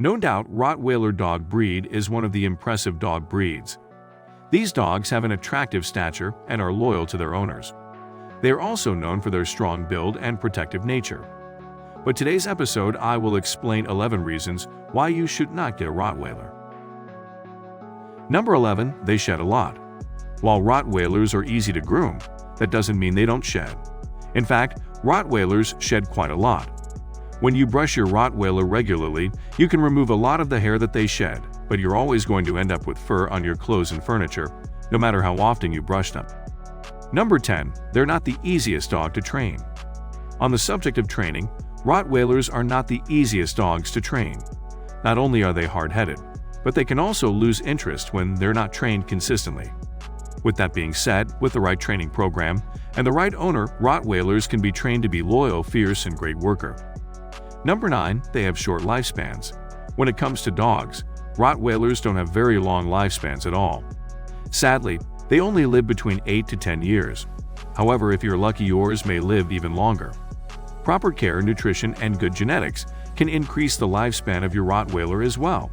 No doubt, Rottweiler dog breed is one of the impressive dog breeds. These dogs have an attractive stature and are loyal to their owners. They are also known for their strong build and protective nature. But today's episode, I will explain 11 reasons why you should not get a Rottweiler. Number 11. They shed a lot. While Rottweilers are easy to groom, that doesn't mean they don't shed. In fact, Rottweilers shed quite a lot. When you brush your Rottweiler regularly, you can remove a lot of the hair that they shed, but you're always going to end up with fur on your clothes and furniture, no matter how often you brush them. Number 10. They're not the easiest dog to train. On the subject of training, Rottweilers are not the easiest dogs to train. Not only are they hard-headed, but they can also lose interest when they're not trained consistently. With that being said, with the right training program and the right owner, Rottweilers can be trained to be loyal, fierce, and great worker. Number 9. They have short lifespans. When it comes to dogs, Rottweilers don't have very long lifespans at all. Sadly, they only live between 8 to 10 years. However, if you're lucky, yours may live even longer. Proper care, nutrition, and good genetics can increase the lifespan of your Rottweiler as well.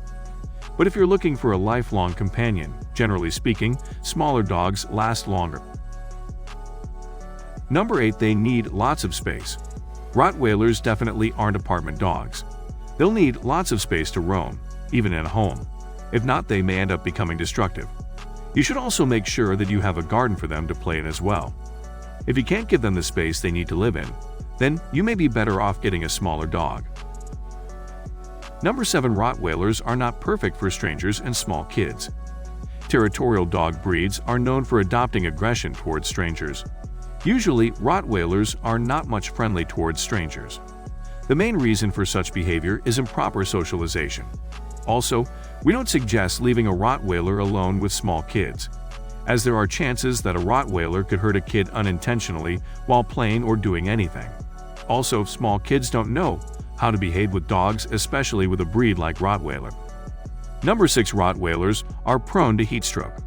But if you're looking for a lifelong companion, generally speaking, smaller dogs last longer. Number 8. They need lots of space. Rottweilers definitely aren't apartment dogs. They'll need lots of space to roam, even in a home. If not, they may end up becoming destructive. You should also make sure that you have a garden for them to play in as well. If you can't give them the space they need to live in, then you may be better off getting a smaller dog. Number 7. Rottweilers are not perfect for strangers and small kids. Territorial dog breeds are known for adopting aggression towards strangers. Usually, Rottweilers are not much friendly towards strangers. The main reason for such behavior is improper socialization. Also, we don't suggest leaving a Rottweiler alone with small kids, as there are chances that a Rottweiler could hurt a kid unintentionally while playing or doing anything. Also, small kids don't know how to behave with dogs, especially with a breed like Rottweiler. Number 6. Rottweilers are prone to heat stroke.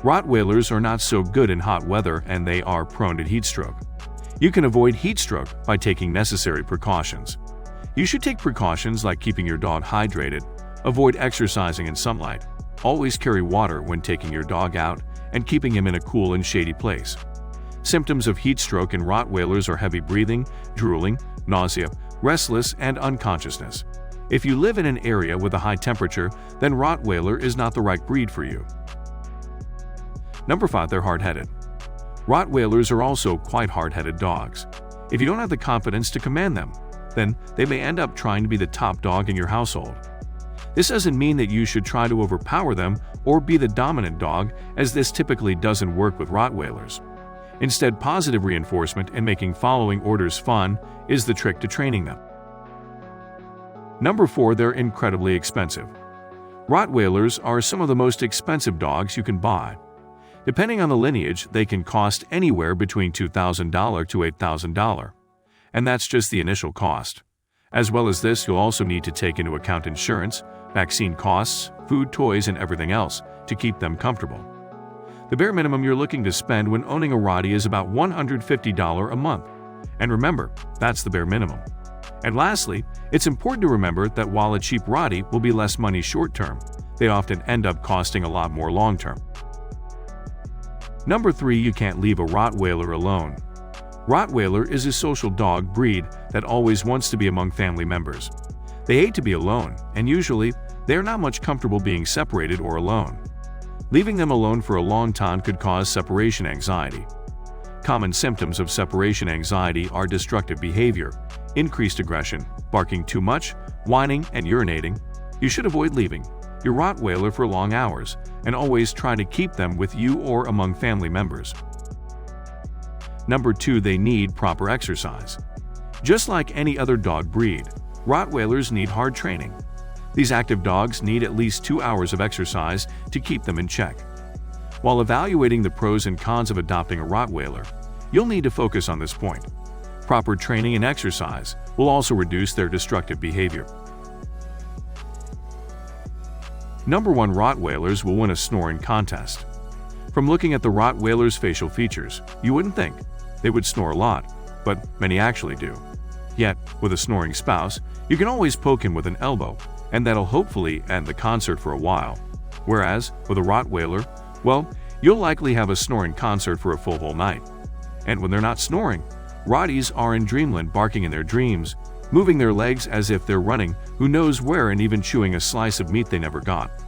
Rottweilers are not so good in hot weather, and they are prone to heat stroke. You can avoid heat stroke by taking necessary precautions. You should take precautions like keeping your dog hydrated, avoid exercising in sunlight, always carry water when taking your dog out, and keeping him in a cool and shady place. Symptoms of heat stroke in Rottweilers are heavy breathing, drooling, nausea, restless, and unconsciousness. If you live in an area with a high temperature, then Rottweiler is not the right breed for you. Number 5. They're hard-headed. Rottweilers are also quite hard-headed dogs. If you don't have the confidence to command them, then they may end up trying to be the top dog in your household. This doesn't mean that you should try to overpower them or be the dominant dog, as this typically doesn't work with Rottweilers. Instead, positive reinforcement and making following orders fun is the trick to training them. Number 4. They're incredibly expensive. Rottweilers are some of the most expensive dogs you can buy. Depending on the lineage, they can cost anywhere between $2,000 to $8,000. And that's just the initial cost. As well as this, you'll also need to take into account insurance, vaccine costs, food, toys, and everything else to keep them comfortable. The bare minimum you're looking to spend when owning a Rottie is about $150 a month. And remember, that's the bare minimum. And lastly, it's important to remember that while a cheap Rottie will be less money short-term, they often end up costing a lot more long-term. Number 3. You can't leave a Rottweiler alone. Rottweiler is a social dog breed that always wants to be among family members. They hate to be alone, and usually, they are not much comfortable being separated or alone. Leaving them alone for a long time could cause separation anxiety. Common symptoms of separation anxiety are destructive behavior, increased aggression, barking too much, whining, and urinating. You should avoid leaving your Rottweiler for long hours, and always try to keep them with you or among family members. Number 2. They need proper exercise. Just like any other dog breed, Rottweilers need hard training. These active dogs need at least 2 hours of exercise to keep them in check. While evaluating the pros and cons of adopting a Rottweiler, you'll need to focus on this point. Proper training and exercise will also reduce their destructive behavior. Number 1. Rottweilers will win a snoring contest. From looking at the Rottweiler's facial features, you wouldn't think they would snore a lot, but many actually do. Yet, with a snoring spouse, you can always poke him with an elbow, and that'll hopefully end the concert for a while. Whereas, with a Rottweiler, well, you'll likely have a snoring concert for a full whole night. And when they're not snoring, Rotties are in dreamland, barking in their dreams, moving their legs as if they're running who knows where, and even chewing a slice of meat they never got.